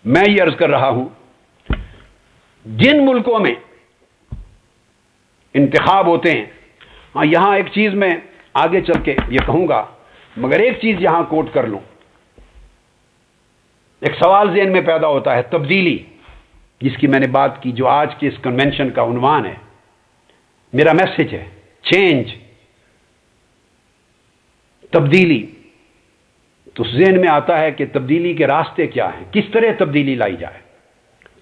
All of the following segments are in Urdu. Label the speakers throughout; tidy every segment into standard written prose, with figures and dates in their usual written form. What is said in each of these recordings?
Speaker 1: میں یہ عرض کر رہا ہوں جن ملکوں میں انتخاب ہوتے ہیں، ہاں یہاں ایک چیز میں آگے چل کے یہ کہوں گا، مگر ایک چیز یہاں کوٹ کر لوں. ایک سوال ذہن میں پیدا ہوتا ہے، تبدیلی جس کی میں نے بات کی، جو آج کے اس کنونشن کا عنوان ہے، میرا میسج ہے چینج، تبدیلی. تو ذہن میں آتا ہے کہ تبدیلی کے راستے کیا ہیں، کس طرح تبدیلی لائی جائے.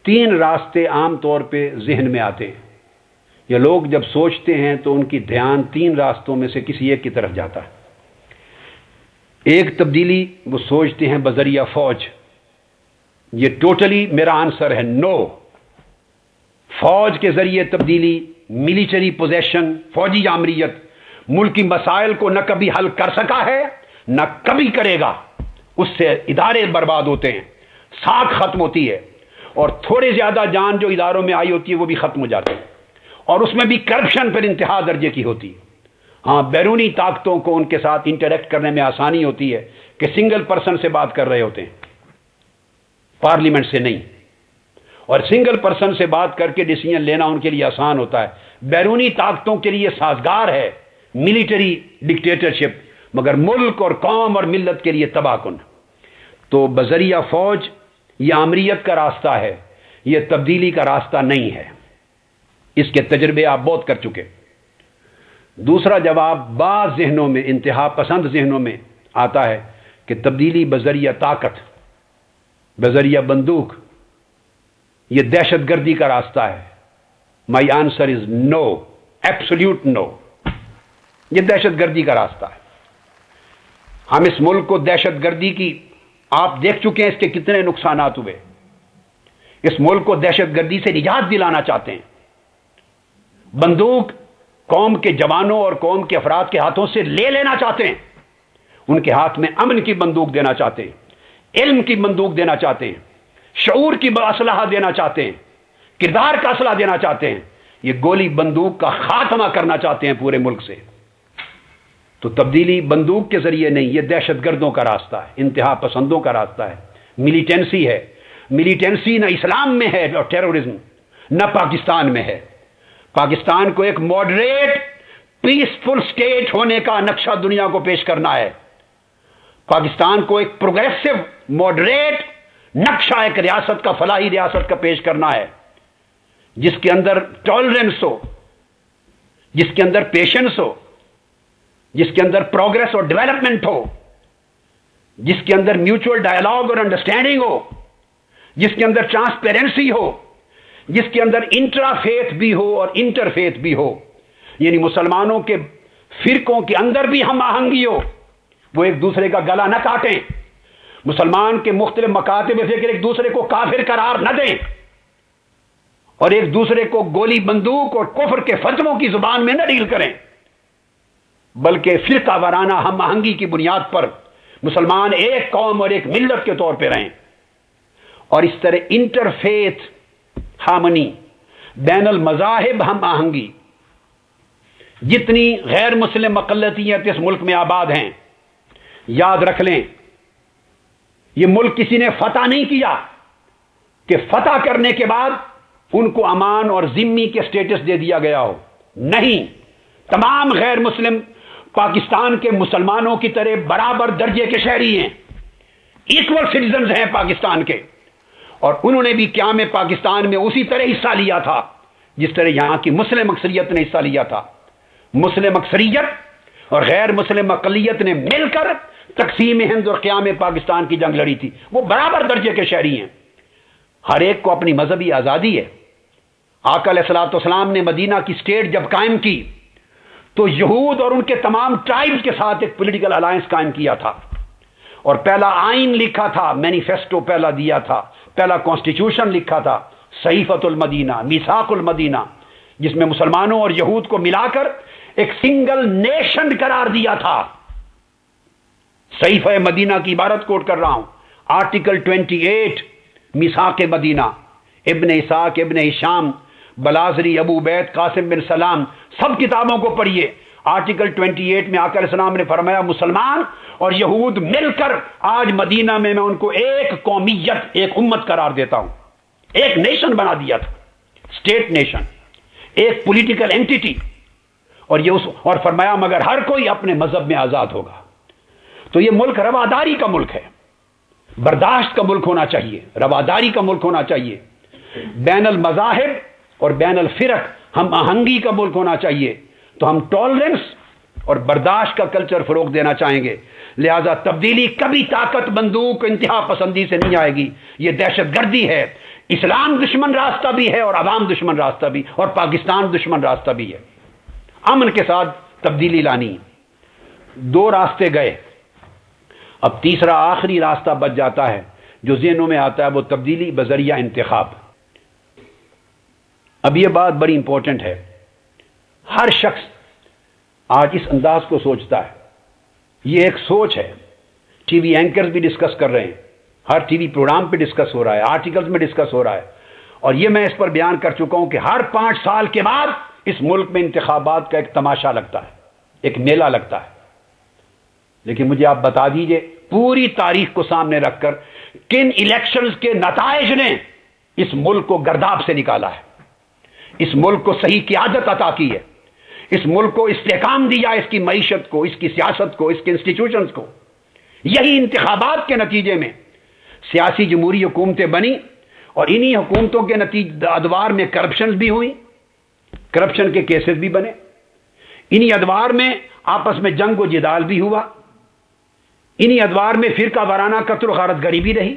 Speaker 1: 3 راستے عام طور پہ ذہن میں آتے ہیں. یہ لوگ جب سوچتے ہیں تو ان کی دھیان 3 راستوں میں سے کسی ایک کی طرف جاتا ہے. ایک تبدیلی وہ سوچتے ہیں بذریعہ فوج. یہ ٹوٹلی میرا آنسر ہے نو. فوج کے ذریعے تبدیلی، ملیٹری پوزیشن، فوجی آمریت ملکی مسائل کو نہ کبھی حل کر سکا ہے نہ کبھی کرے گا. اس سے ادارے برباد ہوتے ہیں، ساکھ ختم ہوتی ہے، اور تھوڑے زیادہ جان جو اداروں میں آئی ہوتی ہے وہ بھی ختم ہو جاتی ہے، اور اس میں بھی کرپشن پر انتہا درجے کی ہوتی ہے. ہاں بیرونی طاقتوں کو ان کے ساتھ انٹریکٹ کرنے میں آسانی ہوتی ہے کہ سنگل پرسن سے بات کر رہے ہوتے ہیں، پارلیمنٹ سے نہیں، اور سنگل پرسن سے بات کر کے ڈیسیژن لینا ان کے لیے آسان ہوتا ہے. بیرونی طاقتوں کے لیے سازگار ہے ملیٹری ڈکٹیٹرشپ، مگر ملک اور قوم اور ملت کے لیے تباہ کن. تو بذریعہ فوج یہ آمریت کا راستہ ہے، یہ تبدیلی کا راستہ نہیں ہے. اس کے تجربے آپ بہت کر چکے. دوسرا جواب بعض ذہنوں میں، انتہا پسند ذہنوں میں آتا ہے کہ تبدیلی بذریعہ طاقت، بذریعہ بندوق، یہ دہشت گردی کا راستہ ہے. My answer is no, absolute no. یہ دہشت گردی کا راستہ ہے. ہم اس ملک کو دہشت گردی کی، آپ دیکھ چکے ہیں اس کے کتنے نقصانات ہوئے. اس ملک کو دہشت گردی سے نجات دلانا چاہتے ہیں. بندوق قوم کے جوانوں اور قوم کے افراد کے ہاتھوں سے لے لینا چاہتے ہیں. ان کے ہاتھ میں امن کی بندوق دینا چاہتے ہیں، علم کی بندوق دینا چاہتے ہیں، شعور کی اسلحہ دینا چاہتے ہیں، کردار کا اسلحہ دینا چاہتے ہیں. یہ گولی بندوق کا خاتمہ کرنا چاہتے ہیں پورے ملک سے. تو تبدیلی بندوق کے ذریعے نہیں، یہ دہشت گردوں کا راستہ ہے، انتہا پسندوں کا راستہ ہے، ملیٹنسی ہے. ملیٹنسی نہ اسلام میں ہے اور ٹیرورزم نہ پاکستان میں ہے. پاکستان کو ایک ماڈریٹ پیسفل سٹیٹ ہونے کا نقشہ دنیا کو پیش کرنا ہے. پاکستان کو ایک پروگریسو ماڈریٹ نقشہ ایک ریاست کا، فلاحی ریاست کا پیش کرنا ہے، جس کے اندر ٹالرنس ہو، جس کے اندر پیشنس ہو، جس کے اندر پروگرس اور ڈیولپمنٹ ہو، جس کے اندر میوچل ڈائلاگ اور انڈرسٹینڈنگ ہو، جس کے اندر ٹرانسپیرنسی ہو، جس کے اندر انٹرا فیتھ بھی ہو اور انٹر فیتھ بھی ہو. یعنی مسلمانوں کے فرقوں کے اندر بھی ہم آہنگی ہو، وہ ایک دوسرے کا گلا نہ کاٹیں. مسلمان کے مختلف مکاتب فکر ایک دوسرے کو کافر قرار نہ دیں، اور ایک دوسرے کو گولی بندوق اور کفر کے فتووں کی زبان میں نہ ڈیل کریں، بلکہ فرقہ وارانہ ہم آہنگی کی بنیاد پر مسلمان ایک قوم اور ایک ملت کے طور پہ رہیں. اور اس طرح انٹرفیتھ ہارمنی، بین المذاہب ہم آہنگی. جتنی غیر مسلم اقلیتیں اس ملک میں آباد ہیں، یاد رکھ لیں یہ ملک کسی نے فتح نہیں کیا کہ فتح کرنے کے بعد ان کو امان اور ذمی کے سٹیٹس دے دیا گیا ہو. نہیں، تمام غیر مسلم پاکستان کے مسلمانوں کی طرح برابر درجے کے شہری ہیں، ایکول سٹیزنز ہیں پاکستان کے، اور انہوں نے بھی قیام پاکستان میں اسی طرح حصہ لیا تھا جس طرح یہاں کی مسلم اکثریت نے حصہ لیا تھا. مسلم اکثریت اور غیر مسلم اقلیت نے مل کر تقسیم ہند اور قیام پاکستان کی جنگ لڑی تھی. وہ برابر درجے کے شہری ہیں. ہر ایک کو اپنی مذہبی آزادی ہے. آقا علیہ الصلوۃ والسلام نے مدینہ کی سٹیٹ جب قائم کی تو یہود اور ان کے تمام ٹرائبز کے ساتھ ایک پولیٹیکل الائنس قائم کیا تھا، اور پہلا آئین لکھا تھا، مینیفیسٹو پہلا دیا تھا، پہلا کانسٹیٹیوشن لکھا تھا، صحیفۃ المدینہ، میثاق المدینہ، جس میں مسلمانوں اور یہود کو ملا کر ایک سنگل نیشن قرار دیا تھا. صحیفہ مدینہ کی عبارت کوٹ کر رہا ہوں، آرٹیکل 28 میثاق مدینہ. ابن اسحاق، ابن ہشام، بلازری، ابو عبید، قاسم بن سلام، سب کتابوں کو پڑھیے. آرٹیکل 28 میں آقا علیہ السلام نے فرمایا مسلمان اور یہود مل کر آج مدینہ میں میں ان کو ایک قومیت، ایک امت قرار دیتا ہوں، ایک نیشن بنا دیا تھا، اسٹیٹ نیشن، ایک پولیٹیکل اینٹیٹی، اور فرمایا مگر ہر کوئی اپنے مذہب میں آزاد ہوگا۔ تو یہ ملک رواداری کا ملک ہے، برداشت کا ملک ہونا چاہیے، رواداری کا ملک ہونا چاہیے، بین المذاہب اور بین الفرق ہم آہنگی کا ملک ہونا چاہیے۔ تو ہم ٹالرنس اور برداشت کا کلچر فروغ دینا چاہیں گے، لہذا تبدیلی کبھی طاقت بندوق انتہا پسندی سے نہیں آئے گی، یہ دہشت گردی ہے، اسلام دشمن راستہ بھی ہے اور عوام دشمن راستہ بھی، اور پاکستان دشمن راستہ بھی ہے۔ امن کے ساتھ تبدیلی لانی، دو راستے گئے، اب تیسرا آخری راستہ بچ جاتا ہے جو ذہنوں میں آتا ہے، وہ تبدیلی بذریعہ انتخاب۔ اب یہ بات بڑی امپورٹنٹ ہے، ہر شخص آج اس انداز کو سوچتا ہے، یہ ایک سوچ ہے، ٹی وی اینکرز بھی ڈسکس کر رہے ہیں، ہر ٹی وی پروگرام پہ ڈسکس ہو رہا ہے، آرٹیکلز میں ڈسکس ہو رہا ہے، اور یہ میں اس پر بیان کر چکا ہوں کہ ہر 5 سال کے بعد اس ملک میں انتخابات کا ایک تماشا لگتا ہے، ایک میلہ لگتا ہے۔ لیکن مجھے آپ بتا دیجئے پوری تاریخ کو سامنے رکھ کر کن الیکشنز کے نتائج نے اس ملک کو گرداب سے نکالا ہے، اس ملک کو صحیح قیادت عطا کی ہے، اس ملک کو استحکام دیا، اس کی معیشت کو، اس کی سیاست کو، اس کے انسٹیٹیوشنز کو۔ یہی انتخابات کے نتیجے میں سیاسی جمہوری حکومتیں بنی، اور انہی حکومتوں کے ادوار میں کرپشن بھی ہوئی، کرپشن کے کیسز بھی بنے، انہی ادوار میں آپس میں جنگ و جدال بھی ہوا، انہی ادوار میں فرقہ وارانہ قتل و غارت گری بھی رہی،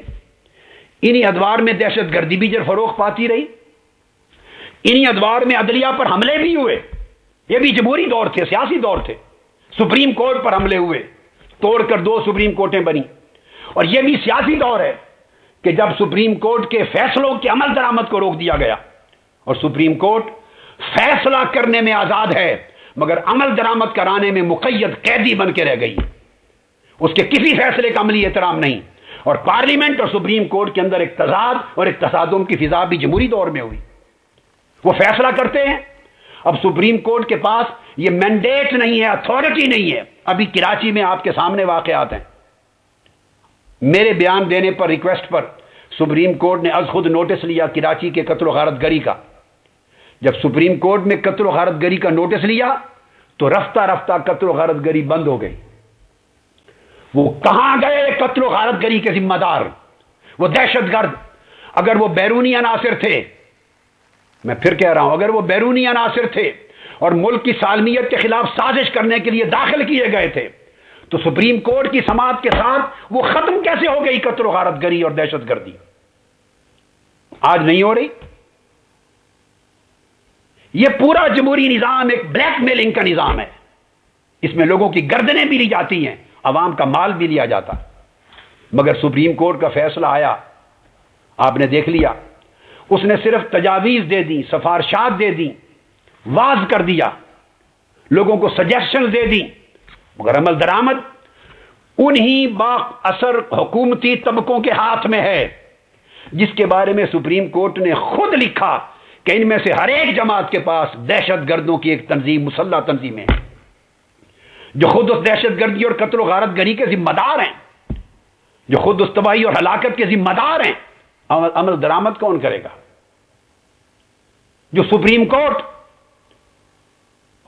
Speaker 1: انہی ادوار میں دہشت گردی بھی فروغ پاتی رہی، انہی ادوار میں عدلیہ پر حملے بھی ہوئے، یہ بھی جمہوری دور تھے، سیاسی دور تھے، سپریم کورٹ پر حملے ہوئے، توڑ کر 2 سپریم کورٹیں بنی، اور یہ بھی سیاسی دور ہے کہ جب سپریم کورٹ کے فیصلوں کے عمل درآمد کو روک دیا گیا، اور سپریم کورٹ فیصلہ کرنے میں آزاد ہے مگر عمل درآمد کرانے میں مقید قیدی بن کے رہ گئی، اس کے کسی فیصلے کا عملی احترام نہیں، اور پارلیمنٹ اور سپریم کورٹ کے اندر ایک تضاد اور ایک تصادم کی فضا بھی جمہوری دور میں ہوئی۔ وہ فیصلہ کرتے ہیں، اب سپریم کورٹ کے پاس یہ مینڈیٹ نہیں ہے، اتھارٹی نہیں ہے۔ ابھی کراچی میں آپ کے سامنے واقعات ہیں، میرے بیان دینے پر، ریکویسٹ پر سپریم کورٹ نے از خود نوٹس لیا کراچی کے قتل و غارت گری کا۔ جب سپریم کورٹ نے قتل و غارت گری کا نوٹس لیا تو رفتہ رفتہ قتل و غارت گری بند ہو گئی۔ وہ کہاں گئے قتل و غارت گری کے ذمہ دار، وہ دہشت گرد؟ اگر وہ بیرونی عناصر تھے، میں پھر کہہ رہا ہوں، اگر وہ بیرونی عناصر تھے اور ملک کی سالمیت کے خلاف سازش کرنے کے لیے داخل کیے گئے تھے، تو سپریم کورٹ کی سماعت کے ساتھ وہ ختم کیسے ہو گئی قتل و غارت گری اور دہشت گردی؟ آج نہیں ہو رہی۔ یہ پورا جمہوری نظام ایک بلیک میلنگ کا نظام ہے، اس میں لوگوں کی گردنیں بھی لی جاتی ہیں، عوام کا مال بھی لیا جاتا۔ مگر سپریم کورٹ کا فیصلہ آیا، آپ نے دیکھ لیا، اس نے صرف تجاویز دے دی، سفارشات دے دی، واز کر دیا، لوگوں کو سجیشن دے دی، مگر عمل درآمد انہی با اثر حکومتی طبقوں کے ہاتھ میں ہے، جس کے بارے میں سپریم کورٹ نے خود لکھا کہ ان میں سے ہر ایک جماعت کے پاس دہشت گردوں کی ایک تنظیم، مسلح تنظیمیں ہیں، جو خود اس دہشت گردی اور قتل و غارت گری کے ذمہ دار ہیں، جو خود اس تباہی اور ہلاکت کے ذمہ دار ہیں۔ عمل درآمد کون کرے گا؟ جو سپریم کورٹ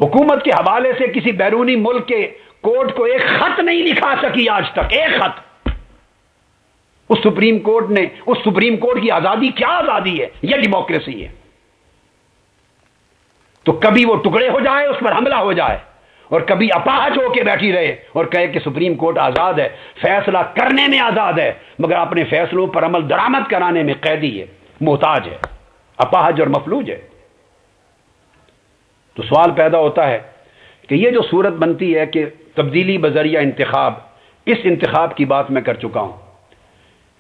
Speaker 1: حکومت کے حوالے سے کسی بیرونی ملک کے کورٹ کو ایک خط نہیں لکھا سکی آج تک، ایک خط۔ اس سپریم کورٹ نے، اس سپریم کورٹ کی آزادی کیا آزادی ہے؟ یہ ڈیموکریسی ہے۔ تو کبھی وہ ٹکڑے ہو جائے، اس پر حملہ ہو جائے، اور کبھی اپاہج ہو کے بیٹھی رہے اور کہے کہ سپریم کورٹ آزاد ہے، فیصلہ کرنے میں آزاد ہے مگر اپنے فیصلوں پر عمل درآمد کرانے میں قیدی ہے، محتاج ہے، اپاہج اور مفلوج ہے۔ تو سوال پیدا ہوتا ہے کہ یہ جو صورت بنتی ہے کہ تبدیلی بذریعہ انتخاب، اس انتخاب کی بات میں کر چکا ہوں۔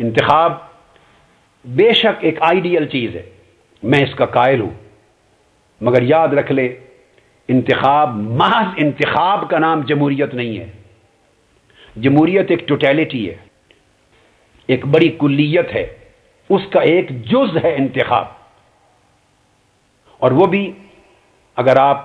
Speaker 1: انتخاب بے شک ایک آئیڈیل چیز ہے، میں اس کا قائل ہوں، مگر یاد رکھ لے انتخاب، محض انتخاب کا نام جمہوریت نہیں ہے۔ جمہوریت ایک ٹوٹیلٹی ہے، ایک بڑی کلیت ہے، اس کا ایک جز ہے انتخاب، اور وہ بھی اگر آپ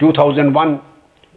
Speaker 1: 2001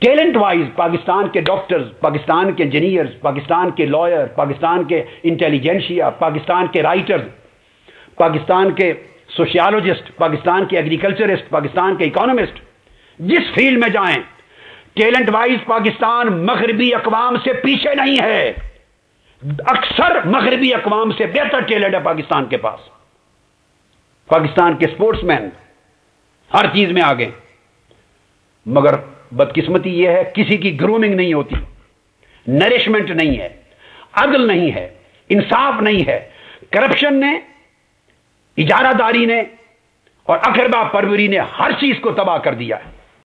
Speaker 1: ٹیلنٹ وائز پاکستان کے ڈاکٹرز، پاکستان کے انجینئرز، پاکستان کے لائر، پاکستان کے انٹیلیجنشیا، پاکستان کے رائٹرز، پاکستان کے سوشیالوجسٹ، پاکستان کے ایگریکلچرسٹ، پاکستان کے اکانومسٹ، جس فیلڈ میں جائیں ٹیلنٹ وائز پاکستان مغربی اقوام سے پیچھے نہیں ہے، اکثر مغربی اقوام سے بہتر ٹیلنٹ ہے پاکستان کے پاس۔ پاکستان کے سپورٹس مین ہر چیز میں آگے، مگر بدقسمتی یہ ہے کسی کی گرومنگ نہیں ہوتی، نرشمنٹ نہیں ہے، عدل نہیں ہے، انصاف نہیں ہے۔ کرپشن نے، اجارہ داری نے اور اقربا پروری نے ہر چیز کو تباہ کر دیا ہے۔